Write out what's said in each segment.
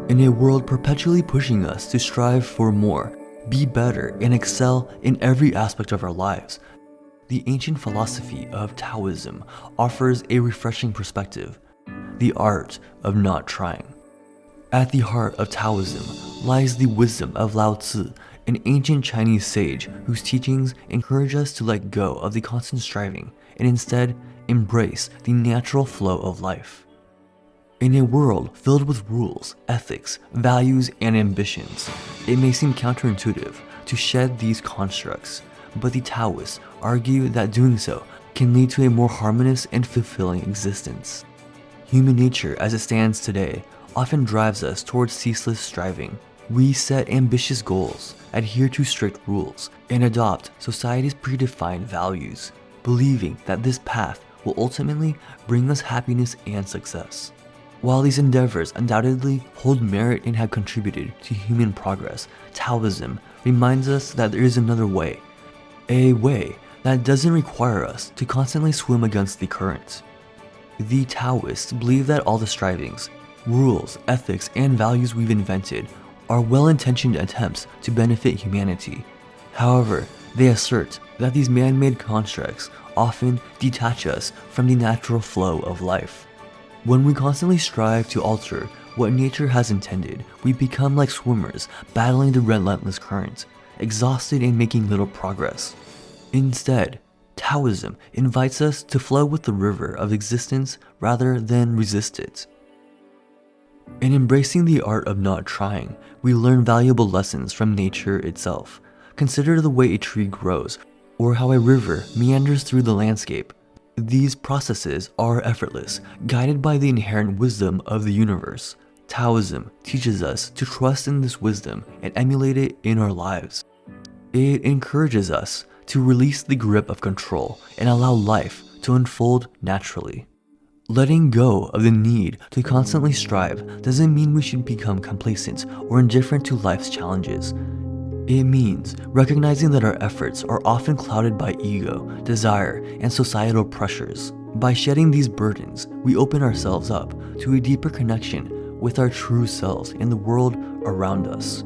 In a world perpetually pushing us to strive for more, be better, and excel in every aspect of our lives, the ancient philosophy of Taoism offers a refreshing perspective: the art of not trying. At the heart of Taoism lies the wisdom of Lao Tzu, an ancient Chinese sage whose teachings encourage us to let go of the constant striving and instead embrace the natural flow of life. In a world filled with rules, ethics, values, and ambitions, it may seem counterintuitive to shed these constructs, but the Taoists argue that doing so can lead to a more harmonious and fulfilling existence. Human nature as it stands today often drives us towards ceaseless striving. We set ambitious goals, adhere to strict rules, and adopt society's predefined values, believing that this path will ultimately bring us happiness and success. While these endeavors undoubtedly hold merit and have contributed to human progress, Taoism reminds us that there is another way, a way that doesn't require us to constantly swim against the current. The Taoists believe that all the strivings, rules, ethics, and values we've invented are well-intentioned attempts to benefit humanity. However, they assert that these man-made constructs often detach us from the natural flow of life. When we constantly strive to alter what nature has intended, we become like swimmers battling the relentless current, exhausted and making little progress. Instead, Taoism invites us to flow with the river of existence rather than resist it. In embracing the art of not trying, we learn valuable lessons from nature itself. Consider the way a tree grows, or how a river meanders through the landscape. These processes are effortless, guided by the inherent wisdom of the universe. Taoism teaches us to trust in this wisdom and emulate it in our lives. It encourages us to release the grip of control and allow life to unfold naturally. Letting go of the need to constantly strive doesn't mean we should become complacent or indifferent to life's challenges. It means recognizing that our efforts are often clouded by ego, desire, and societal pressures. By shedding these burdens, we open ourselves up to a deeper connection with our true selves and the world around us.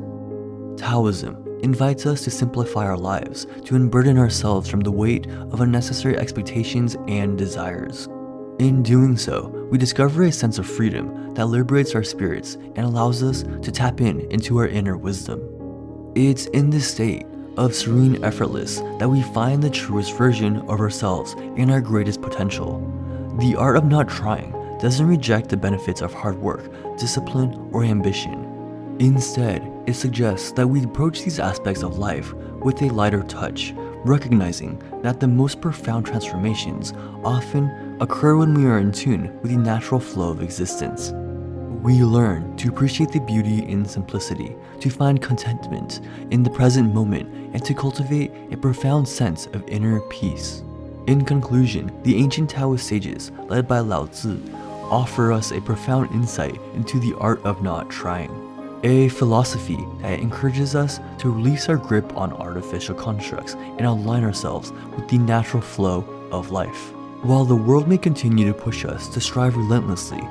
Taoism invites us to simplify our lives, to unburden ourselves from the weight of unnecessary expectations and desires. In doing so, we discover a sense of freedom that liberates our spirits and allows us to tap into our inner wisdom. It's in this state of serene effortless that we find the truest version of ourselves and our greatest potential. The art of not trying doesn't reject the benefits of hard work, discipline, or ambition. Instead, it suggests that we approach these aspects of life with a lighter touch, recognizing that the most profound transformations often occur when we are in tune with the natural flow of existence. We learn to appreciate the beauty in simplicity, to find contentment in the present moment, and to cultivate a profound sense of inner peace. In conclusion, the ancient Taoist sages, led by Lao Tzu, offer us a profound insight into the art of not trying, a philosophy that encourages us to release our grip on artificial constructs and align ourselves with the natural flow of life. While the world may continue to push us to strive relentlessly,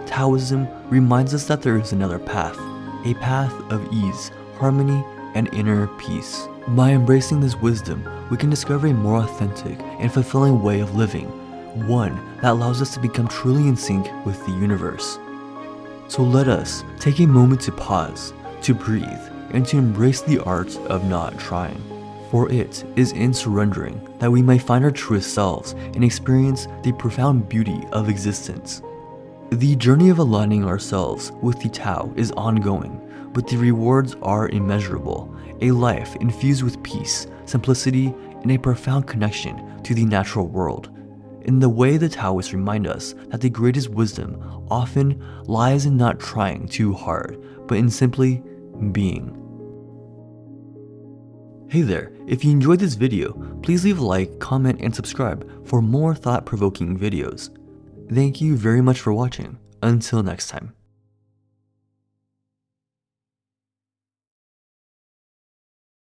Taoism reminds us that there is another path, a path of ease, harmony, and inner peace. By embracing this wisdom, we can discover a more authentic and fulfilling way of living, one that allows us to become truly in sync with the universe. So let us take a moment to pause, to breathe, and to embrace the art of not trying. For it is in surrendering that we may find our truest selves and experience the profound beauty of existence. The journey of aligning ourselves with the Tao is ongoing, but the rewards are immeasurable, a life infused with peace, simplicity, and a profound connection to the natural world. In the way the Taoists remind us that the greatest wisdom often lies in not trying too hard, but in simply being. Hey there, if you enjoyed this video, please leave a like, comment, and subscribe for more thought-provoking videos. Thank you very much for watching. Until next time.